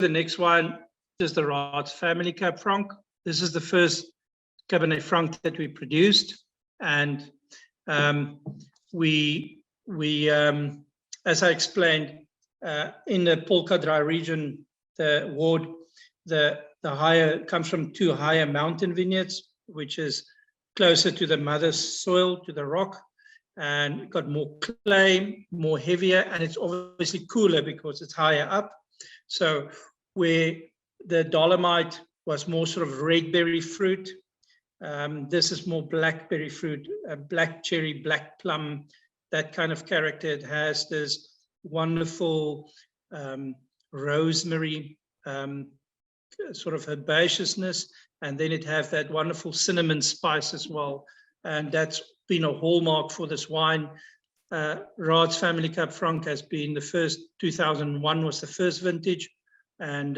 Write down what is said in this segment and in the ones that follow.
the next wine is the Raats Family Cab Franc. This is the first Cabernet Franc that we produced, and as I explained, in the Polka Dry region, the ward, the higher comes from 2 higher mountain vineyards, which is closer to the mother's soil, to the rock, and got more clay, more heavier, and it's obviously cooler because it's higher up. So where the Dolomite was more sort of red berry fruit, this is more blackberry fruit, black cherry, black plum, that kind of character it has. There's wonderful rosemary, sort of herbaceousness, and then it have that wonderful cinnamon spice as well. And that's been a hallmark for this wine. Raats Family Cab Franc has been the first, 2001 was the first vintage. And,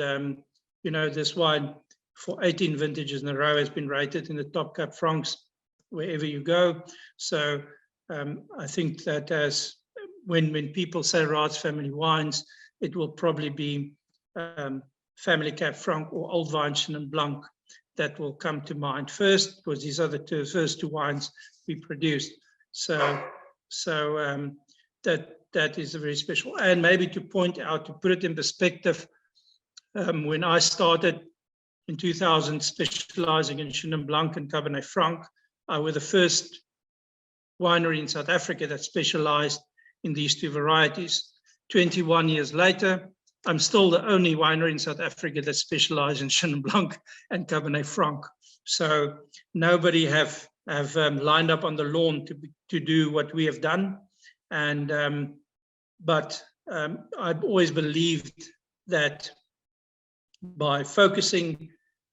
you know, this wine for 18 vintages in a row has been rated in the top Cab Francs wherever you go. So I think that as when people say Raats Family wines, it will probably be Family Cab Franc or Old Vine Chenin Blanc that will come to mind first, because these are the first 2 wines we produced. So that is a very special. And maybe to point out, to put it in perspective, when I started in 2000 specializing in Chenin Blanc and Cabernet Franc, I was the first winery in South Africa that specialized in these 2 varieties. 21 years later, I'm still the only winery in South Africa that specializes in Chenin Blanc and Cabernet Franc. So nobody have lined up on the lawn to do what we have done. And but I've always believed that by focusing,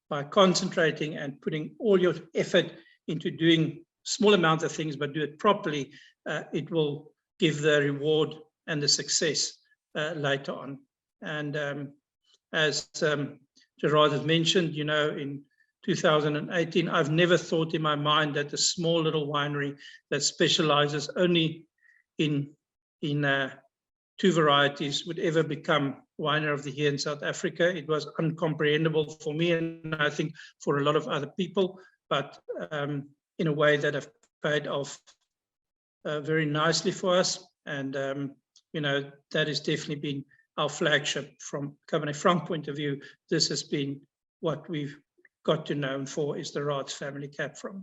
by concentrating and putting all your effort into doing small amount of things, but do it properly, it will give the reward and the success later on. And as Gerard has mentioned, you know, in 2018, I've never thought in my mind that a small little winery that specializes only in 2 varieties would ever become Winer of the Year in South Africa. It was uncomprehendable for me, and I think for a lot of other people, but in a way that have paid off very nicely for us. And, you know, that has definitely been our flagship from Cabernet Franc point of view. This has been what we've got to know for, is the Raats Family Cab Franc.